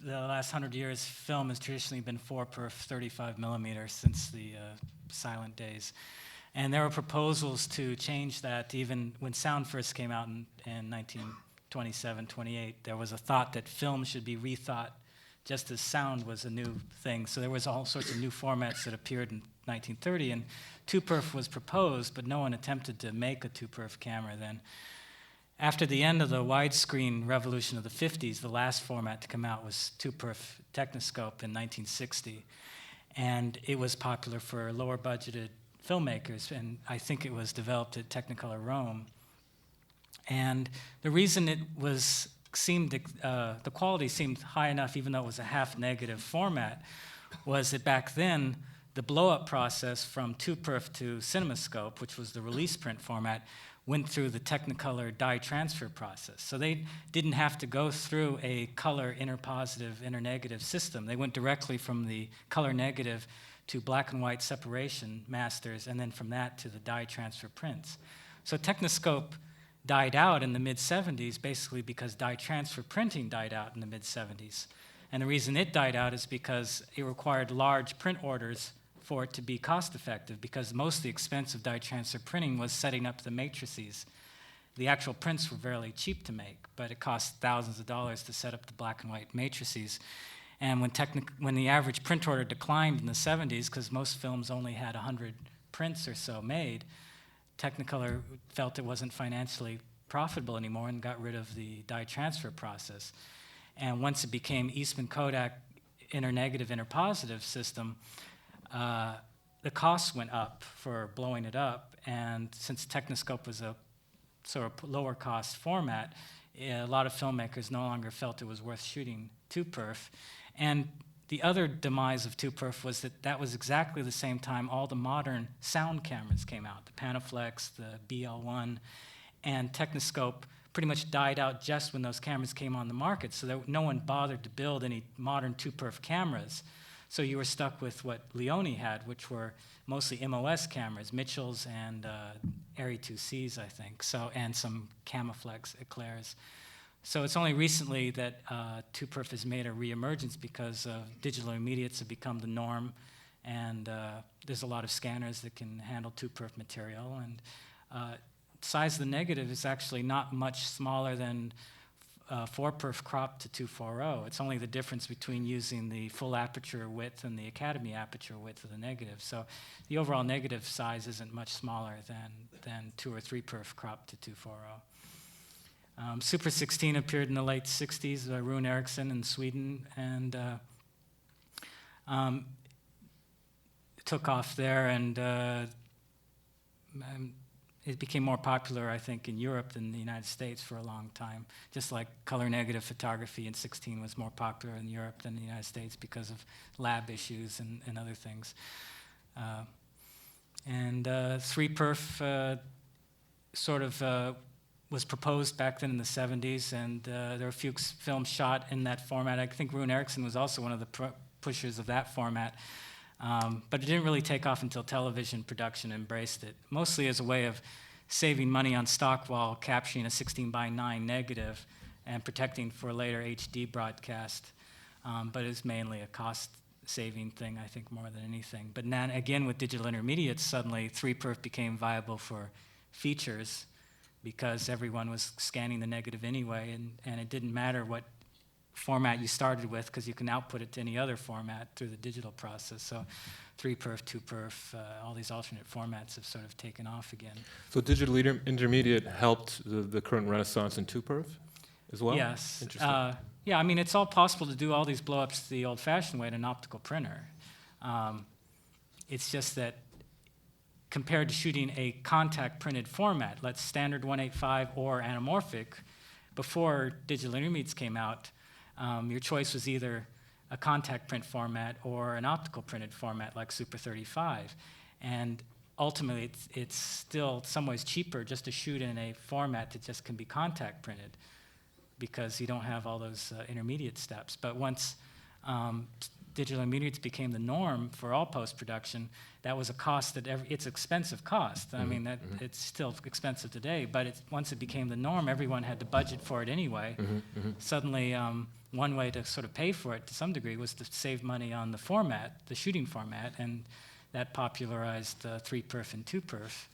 the last 100 years, film has traditionally been 4x 35 millimeter since the silent days. And there were proposals to change that even when sound first came out in 1927, 28. There was a thought that film should be rethought just as sound was a new thing. So there was all sorts of new formats that appeared in 1930, and 2-perf was proposed, but no one attempted to make a 2-perf camera then. After the end of the widescreen revolution of the 50s, the last format to come out was 2-perf Technoscope in 1960. And it was popular for lower budgeted filmmakers, and I think it was developed at Technicolor Rome. And the reason it was the quality seemed high enough, even though it was a half-negative format, was that back then the blow-up process from 2-perf to CinemaScope, which was the release print format, went through the Technicolor dye transfer process. So they didn't have to go through a color interpositive, internegative system. They went directly from the color negative to black and white separation masters, and then from that to the dye transfer prints. So Technoscope died out in the mid-70s basically because dye transfer printing died out in the mid-70s. And the reason it died out is because it required large print orders for it to be cost-effective, because most of the expense of dye transfer printing was setting up the matrices. The actual prints were fairly cheap to make, but it cost thousands of dollars to set up the black and white matrices. And when the average print order declined in the 70s, because most films only had 100 prints or so made, Technicolor felt it wasn't financially profitable anymore and got rid of the dye transfer process. And once it became Eastman Kodak internegative, interpositive system, the costs went up for blowing it up, and since Technoscope was a sort of lower cost format, a lot of filmmakers no longer felt it was worth shooting 2-perf. And the other demise of 2-perf was that that was exactly the same time all the modern sound cameras came out, the Panaflex, the BL1, and Technoscope pretty much died out just when those cameras came on the market, so no one bothered to build any modern 2-perf cameras. So you were stuck with what Leone had, which were mostly MOS cameras, Mitchell's and Arri 2Cs, I think, and some Camaflex Eclairs. So it's only recently that 2-perf has made a reemergence because digital intermediates have become the norm, and there's a lot of scanners that can handle 2-perf material. And size of the negative is actually not much smaller than 4-perf crop to 240. It's only the difference between using the full aperture width and the Academy aperture width of the negative. So the overall negative size isn't much smaller than 2 or 3-perf crop to 240. Super 16 appeared in the late 60s by Rune Eriksson in Sweden, and took off there, and it became more popular, I think, in Europe than the United States for a long time. Just like color negative photography in 16 was more popular in Europe than the United States because of lab issues and other things. 3-perf sort of was proposed back then in the 70s, and there were a few films shot in that format. I think Rune Eriksson was also one of the pushers of that format. But it didn't really take off until television production embraced it, mostly as a way of saving money on stock while capturing a 16:9 negative and protecting for later HD broadcast. But it's mainly a cost-saving thing, I think, more than anything. But now, again, with digital intermediates, suddenly 3-perf became viable for features because everyone was scanning the negative anyway, and it didn't matter what format you started with because you can output it to any other format through the digital process. So 3-perf, 2-perf, all these alternate formats have sort of taken off again. So digital intermediate helped the current renaissance in 2-perf as well? Yes. Interesting. Yeah, I mean, it's all possible to do all these blow-ups the old-fashioned way in an optical printer. It's just that compared to shooting a contact printed format, let's standard 185 or anamorphic, before digital intermediates came out, your choice was either a contact print format or an optical printed format like Super 35. And ultimately, it's still some ways cheaper just to shoot in a format that just can be contact printed because you don't have all those intermediate steps. But once digital intermediates became the norm for all post-production, that was a cost that it's expensive cost. I mean, that it's still expensive today, but once it became the norm, everyone had to budget for it anyway. Suddenly, one way to sort of pay for it to some degree was to save money on the format, the shooting format, and that popularized 3-perf and 2-perf.